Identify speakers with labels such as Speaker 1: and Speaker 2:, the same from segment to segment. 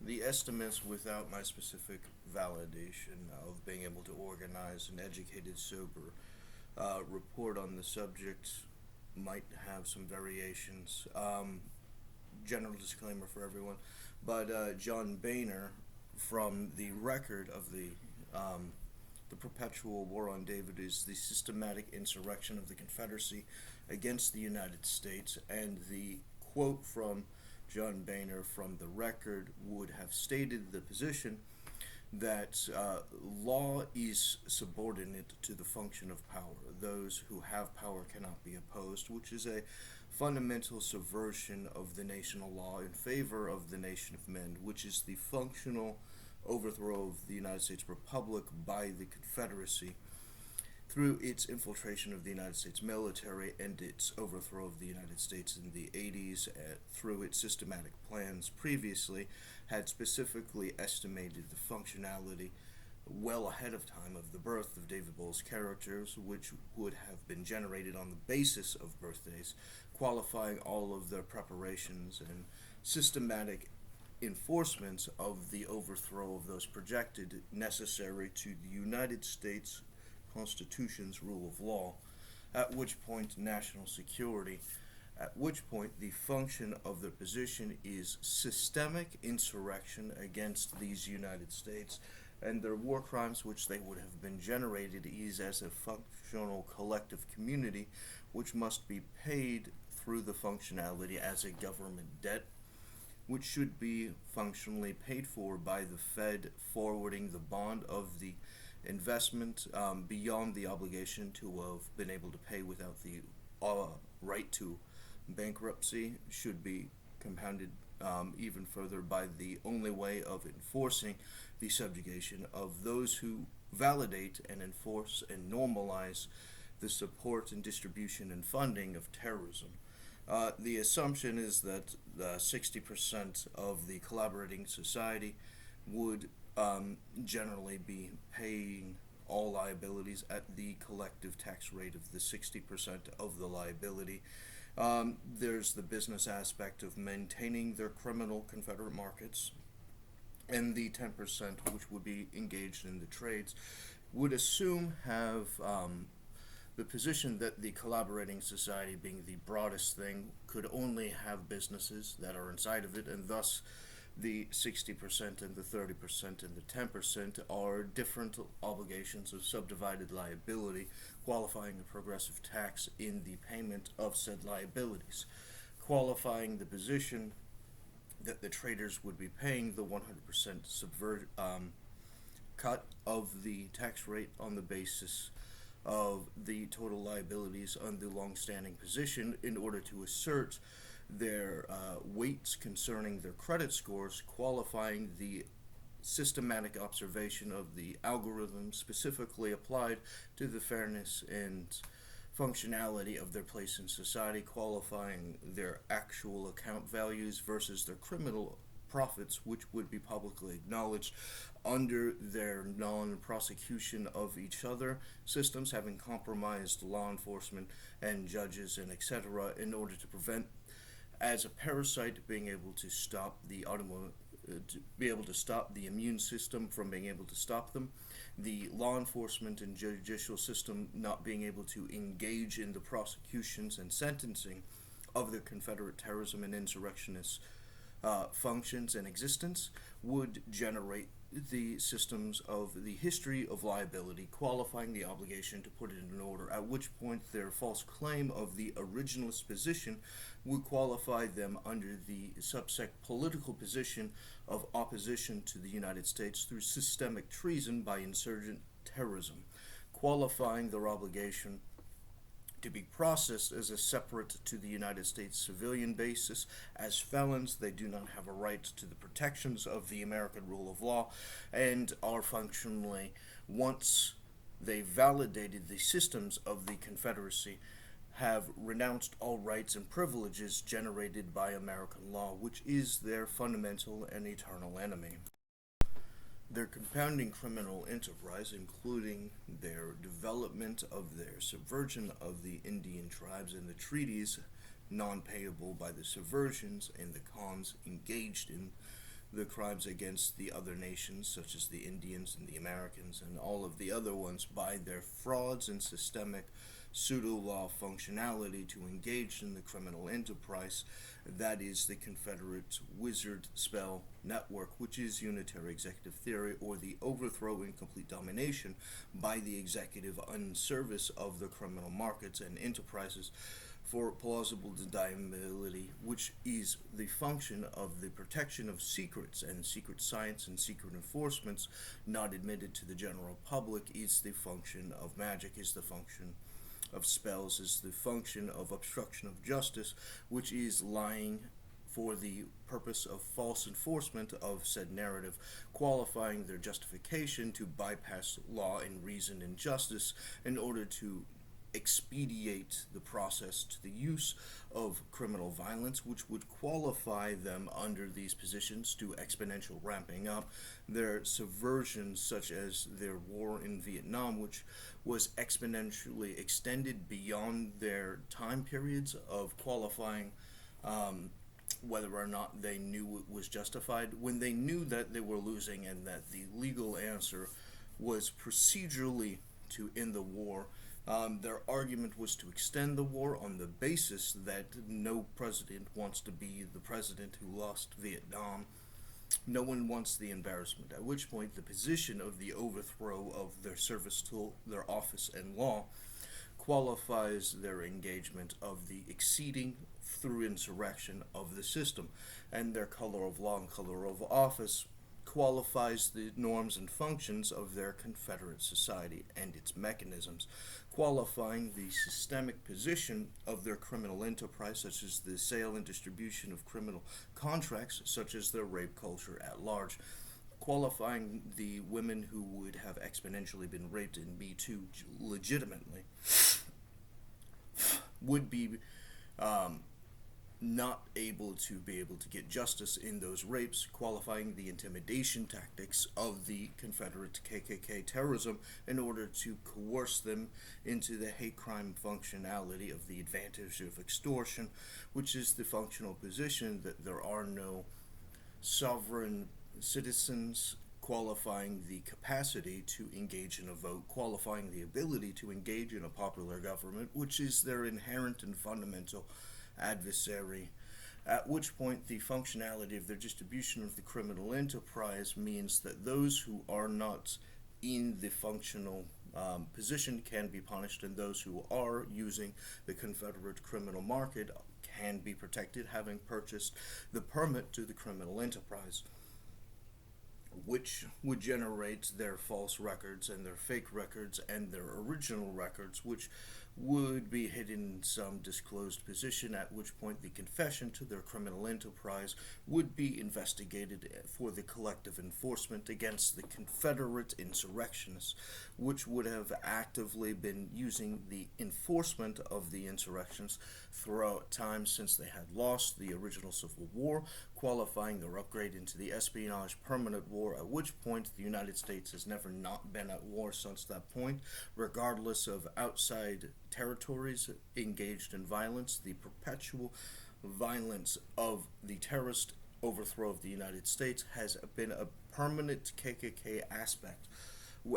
Speaker 1: the estimates without my specific validation of being able to organize an educated, sober report on the subject might have some variations. General disclaimer for everyone, but John Boehner, from the record of the perpetual war on David, is the systematic insurrection of the Confederacy against the United States, and the quote from John Boehner from the record would have stated the position that law is subordinate to the function of power. Those who have power cannot be opposed, which is a fundamental subversion of the national law in favor of the nation of men, which is the functional overthrow of the United States Republic by the Confederacy through its infiltration of the United States military and its overthrow of the United States in the 80s through its systematic plans previously, had specifically estimated the functionality well ahead of time of the birth of David Bull's characters, which would have been generated on the basis of birthdays, qualifying all of their preparations and systematic enforcements of the overthrow of those projected necessary to the United States Constitution's rule of law, at which point national security, at which point the function of their position is systemic insurrection against these United States, and their war crimes which they would have been generated is as a functional collective community which must be paid through the functionality as a government debt, which should be functionally paid for by the Fed forwarding the bond of the investment beyond the obligation to have been able to pay without the right to bankruptcy, should be compounded even further by the only way of enforcing the subjugation of those who validate and enforce and normalize the support and distribution and funding of terrorism. The assumption is that 60% of the collaborating society would generally be paying all liabilities at the collective tax rate of the 60% of the liability. There's the business aspect of maintaining their criminal Confederate markets, and the 10%, which would be engaged in the trades, would assume have the position that the collaborating society, being the broadest thing, could only have businesses that are inside of it, and thus the 60% and the 30% and the 10% are different obligations of subdivided liability, qualifying a progressive tax in the payment of said liabilities, qualifying the position that the traders would be paying the 100% cut of the tax rate on the basis of the total liabilities on the long-standing position in order to assert their weights concerning their credit scores, qualifying the systematic observation of the algorithm specifically applied to the fairness and functionality of their place in society, qualifying their actual account values versus their criminal profits, which would be publicly acknowledged under their non-prosecution of each other systems, having compromised law enforcement and judges and etc. in order to prevent, as a parasite, being able to stop the immune system from being able to stop them, the law enforcement and judicial system not being able to engage in the prosecutions and sentencing of the Confederate terrorism and insurrectionist functions and existence, would generate the systems of the history of liability, qualifying the obligation to put it in order, at which point their false claim of the originalist position would qualify them under the subsect political position of opposition to the United States through systemic treason by insurgent terrorism, qualifying their obligation to be processed as a separate to the United States civilian basis. As felons, they do not have a right to the protections of the American rule of law, and are functionally, once they validated the systems of the Confederacy, have renounced all rights and privileges generated by American law, which is their fundamental and eternal enemy. Their compounding criminal enterprise, including their development of their subversion of the Indian tribes and the treaties non-payable by the subversions and the cons engaged in the crimes against the other nations, such as the Indians and the Americans and all of the other ones, by their frauds and systemic pseudo-law functionality to engage in the criminal enterprise that is the Confederate wizard spell network, which is unitary executive theory, or the overthrow and complete domination by the executive in service of the criminal markets and enterprises for plausible deniability, which is the function of the protection of secrets and secret science and secret enforcements not admitted to the general public, is the function of magic, is the function of spells, is the function of obstruction of justice, which is lying for the purpose of false enforcement of said narrative, qualifying their justification to bypass law and reason and justice in order to expedite the process to the use of criminal violence, which would qualify them under these positions to exponential ramping up their subversions, such as their war in Vietnam, which was exponentially extended beyond their time periods of qualifying whether or not they knew it was justified. When they knew that they were losing and that the legal answer was procedurally to end the war, their argument was to extend the war on the basis that no president wants to be the president who lost Vietnam. No one wants the embarrassment, at which point the position of the overthrow of their service to their office and law qualifies their engagement of the exceeding through insurrection of the system, and their color of law and color of office qualifies the norms and functions of their Confederate society and its mechanisms, qualifying the systemic position of their criminal enterprise, such as the sale and distribution of criminal contracts, such as their rape culture at large, qualifying the women who would have exponentially been raped in Me Too legitimately, would be not able to get justice in those rapes, qualifying the intimidation tactics of the Confederate KKK terrorism in order to coerce them into the hate crime functionality of the advantage of extortion, which is the functional position that there are no sovereign citizens, qualifying the capacity to engage in a vote, qualifying the ability to engage in a popular government, which is their inherent and fundamental adversary, at which point the functionality of their distribution of the criminal enterprise means that those who are not in the functional position can be punished, and those who are using the Confederate criminal market can be protected, having purchased the permit to the criminal enterprise, which would generate their false records and their fake records and their original records, which would be hidden in some disclosed position, at which point the confession to their criminal enterprise would be investigated for the collective enforcement against the Confederate insurrectionists, which would have actively been using the enforcement of the insurrections throughout time since they had lost the original Civil War, qualifying their upgrade into the espionage permanent war, at which point the United States has never not been at war since that point, regardless of outside territories engaged in violence. The perpetual violence of the terrorist overthrow of the United States has been a permanent KKK aspect,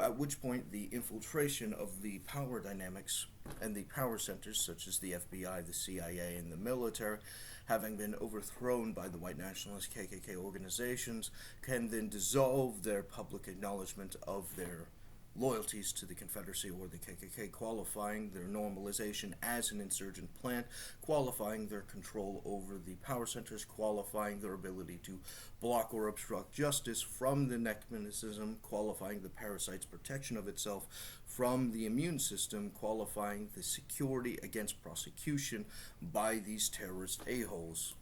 Speaker 1: at which point the infiltration of the power dynamics and the power centers such as the FBI, the CIA, and the military, having been overthrown by the white nationalist KKK organizations, can then dissolve their public acknowledgement of their loyalties to the Confederacy or the KKK, qualifying their normalization as an insurgent plant, qualifying their control over the power centers, qualifying their ability to block or obstruct justice from the mechanism, qualifying the parasite's protection of itself from the immune system, qualifying the security against prosecution by these terrorist a-holes.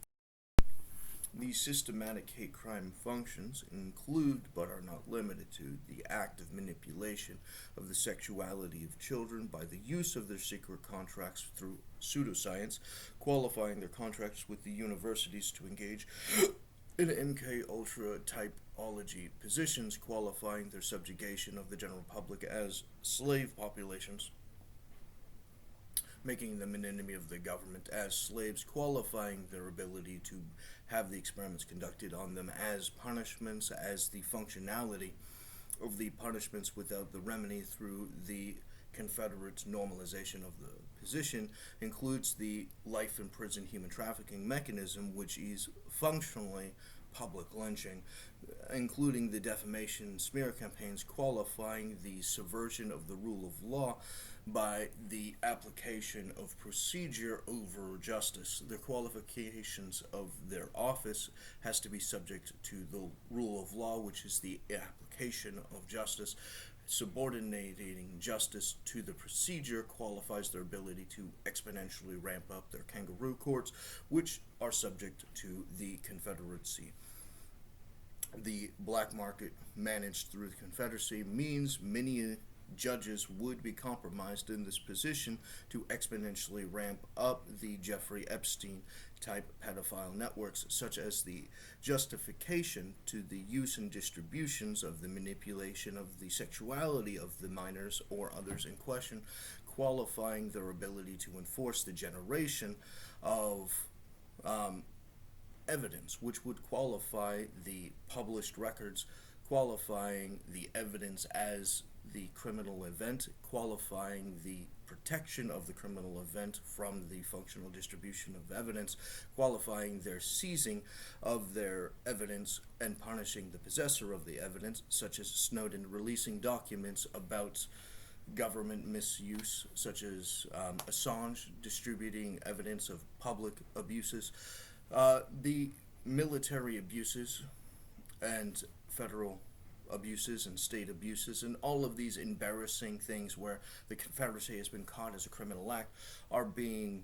Speaker 1: These systematic hate crime functions include, but are not limited to, the active manipulation of the sexuality of children by the use of their secret contracts through pseudoscience, qualifying their contracts with the universities to engage in MK Ultra typology positions, qualifying their subjugation of the general public as slave populations, making them an enemy of the government as slaves, qualifying their ability to have the experiments conducted on them as punishments, as the functionality of the punishments without the remedy through the Confederate normalization of the position, includes the life in prison human trafficking mechanism, which is functionally public lynching, including the defamation smear campaigns, qualifying the subversion of the rule of law by the application of procedure over justice. The qualifications of their office has to be subject to the rule of law, which is the application of justice. Subordinating justice to the procedure qualifies their ability to exponentially ramp up their kangaroo courts, which are subject to the Confederacy. The black market managed through the Confederacy means many judges would be compromised in this position to exponentially ramp up the Jeffrey Epstein type pedophile networks, such as the justification to the use and distributions of the manipulation of the sexuality of the minors or others in question, qualifying their ability to enforce the generation of evidence, which would qualify the published records, qualifying the evidence as the criminal event, qualifying the protection of the criminal event from the functional distribution of evidence, qualifying their seizing of their evidence and punishing the possessor of the evidence, such as Snowden releasing documents about government misuse, such as Assange distributing evidence of public abuses, the military abuses and federal abuses and state abuses, and all of these embarrassing things where the Confederacy has been caught as a criminal act are being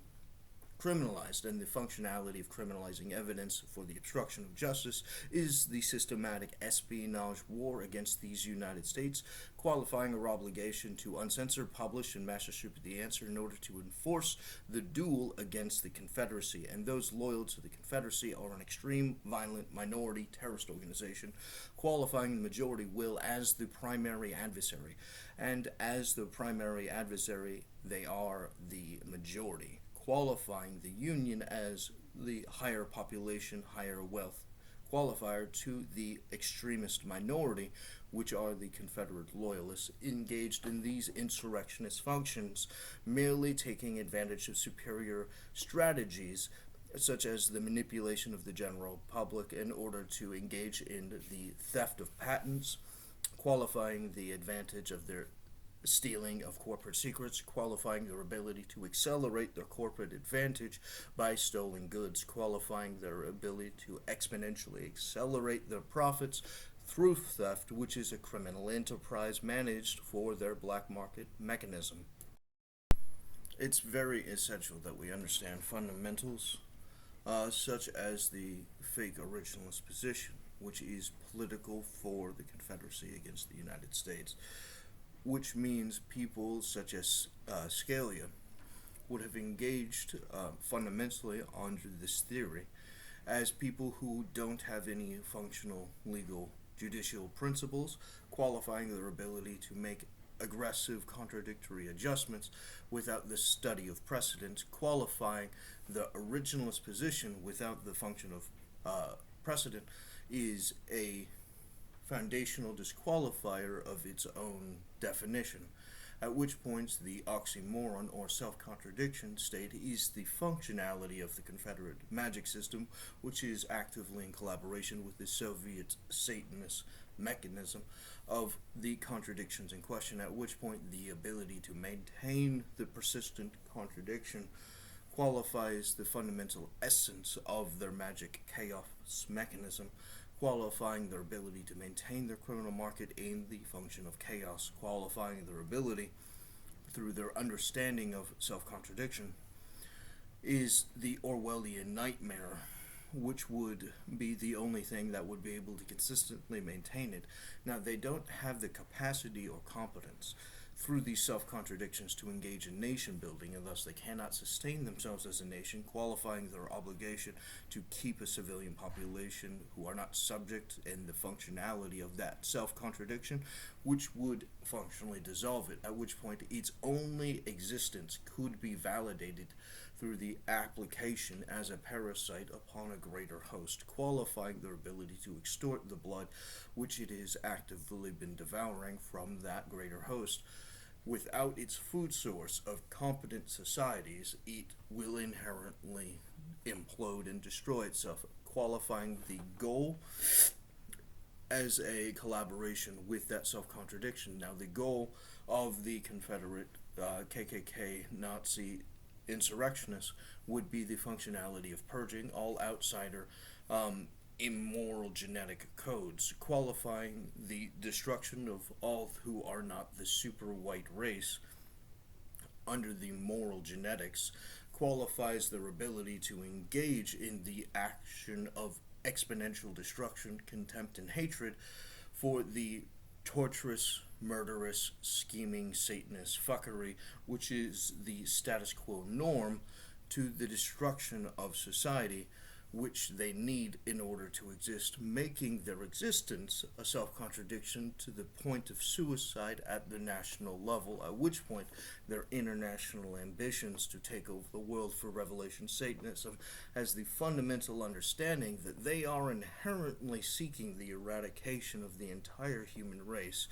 Speaker 1: criminalized, and the functionality of criminalizing evidence for the obstruction of justice is the systematic espionage war against these United States, qualifying our obligation to uncensor, publish, and mass distribute the answer in order to enforce the duel against the Confederacy. And those loyal to the Confederacy are an extreme, violent, minority terrorist organization, qualifying the majority will as the primary adversary. And as the primary adversary, they are the majority, qualifying the Union as the higher population, higher wealth qualifier to the extremist minority, which are the Confederate loyalists engaged in these insurrectionist functions, merely taking advantage of superior strategies such as the manipulation of the general public in order to engage in the theft of patents, qualifying the advantage of their stealing of corporate secrets, qualifying their ability to accelerate their corporate advantage by stolen goods, qualifying their ability to exponentially accelerate their profits through theft, which is a criminal enterprise managed for their black market mechanism. It's very essential that we understand fundamentals such as the fake originalist position, which is political for the Confederacy against the United States, which means people such as Scalia would have engaged fundamentally under this theory as people who don't have any functional legal judicial principles, qualifying their ability to make aggressive contradictory adjustments without the study of precedent, qualifying the originalist position without the function of precedent is a foundational disqualifier of its own definition, at which point the oxymoron or self-contradiction state is the functionality of the Confederate magic system, which is actively in collaboration with the Soviet Satanist mechanism of the contradictions in question, at which point the ability to maintain the persistent contradiction qualifies the fundamental essence of their magic chaos mechanism, qualifying their ability to maintain their criminal market in the function of chaos, qualifying their ability through their understanding of self-contradiction is the Orwellian nightmare, which would be the only thing that would be able to consistently maintain it. Now, they don't have the capacity or competence through these self-contradictions to engage in nation building, and thus they cannot sustain themselves as a nation, qualifying their obligation to keep a civilian population who are not subject in the functionality of that self-contradiction, which would functionally dissolve it, at which point its only existence could be validated through the application as a parasite upon a greater host, qualifying their ability to extort the blood which it has actively been devouring from that greater host. Without its food source of competent societies, it will inherently implode and destroy itself, qualifying the goal as a collaboration with that self-contradiction. Now, the goal of the Confederate KKK Nazi insurrectionists would be the functionality of purging all outsider immoral genetic codes, qualifying the destruction of all who are not the super white race under the moral genetics, qualifies their ability to engage in the action of exponential destruction, contempt, and hatred for the torturous, murderous, scheming, Satanist fuckery, which is the status quo norm to the destruction of society, which they need in order to exist, making their existence a self-contradiction to the point of suicide at the national level, at which point their international ambitions to take over the world for Revelation Satanism has the fundamental understanding that they are inherently seeking the eradication of the entire human race,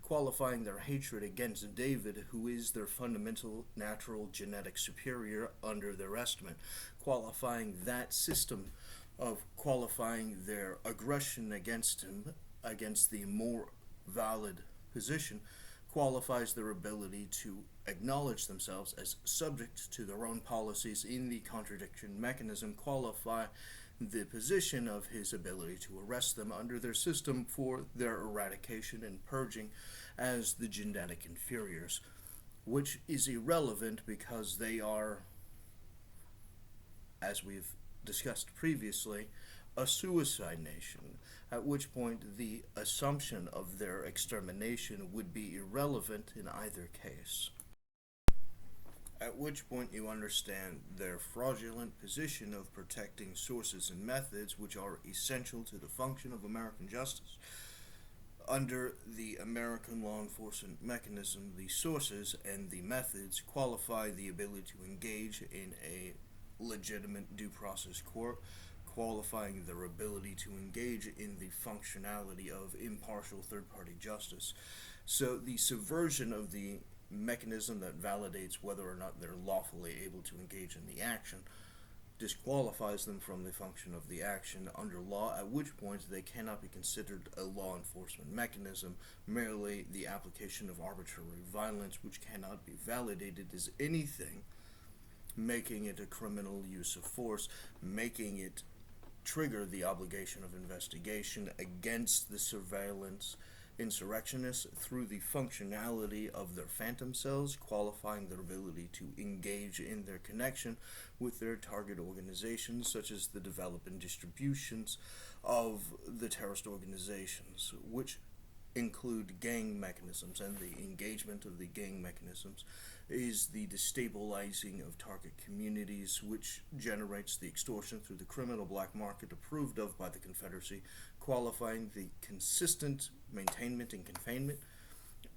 Speaker 1: qualifying their hatred against David, who is their fundamental natural genetic superior under their estimate, qualifying that system of qualifying their aggression against him, against the more valid position, qualifies their ability to acknowledge themselves as subject to their own policies in the contradiction mechanism, qualify the position of his ability to arrest them under their system for their eradication and purging as the genetic inferiors, which is irrelevant because they are, as we've discussed previously, a suicide nation, at which point the assumption of their extermination would be irrelevant in either case. At which point you understand their fraudulent position of protecting sources and methods which are essential to the function of American justice. Under the American law enforcement mechanism, the sources and the methods qualify the ability to engage in a legitimate due process court, qualifying their ability to engage in the functionality of impartial third-party justice. So the subversion of the mechanism that validates whether or not they're lawfully able to engage in the action disqualifies them from the function of the action under law, at which point they cannot be considered a law enforcement mechanism, merely the application of arbitrary violence, which cannot be validated as anything, making it a criminal use of force, making it trigger the obligation of investigation against the surveillance insurrectionists through the functionality of their phantom cells, qualifying their ability to engage in their connection with their target organizations, such as the development distributions of the terrorist organizations, which include gang mechanisms, and the engagement of the gang mechanisms is the destabilizing of target communities, which generates the extortion through the criminal black market approved of by the Confederacy, qualifying the consistent maintainment and containment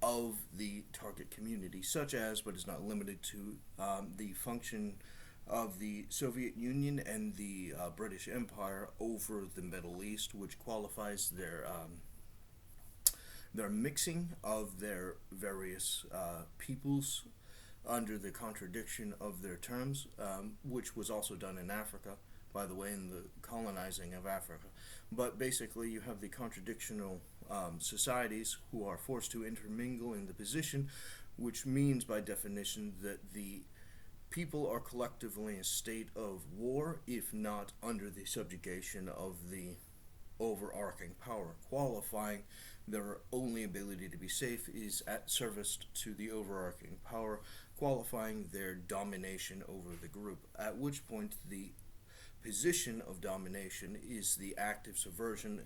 Speaker 1: of the target community, such as, but is not limited to, the function of the Soviet Union and the British Empire over the Middle East, which qualifies their mixing of their various peoples under the contradiction of their terms, which was also done in Africa, by the way, in the colonizing of Africa. But basically, you have the contradictional societies who are forced to intermingle in the position, which means by definition that the people are collectively in a state of war, if not under the subjugation of the overarching power, qualifying their only ability to be safe is at service to the overarching power, qualifying their domination over the group, at which point the position of domination is the active subversion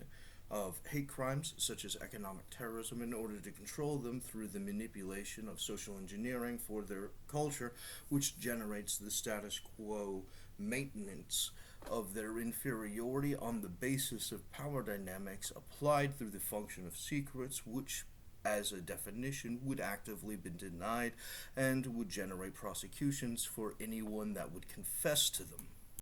Speaker 1: of hate crimes such as economic terrorism in order to control them through the manipulation of social engineering for their culture, which generates the status quo maintenance of their inferiority on the basis of power dynamics applied through the function of secrets, which as a definition, would actively be denied and would generate prosecutions for anyone that would confess to them.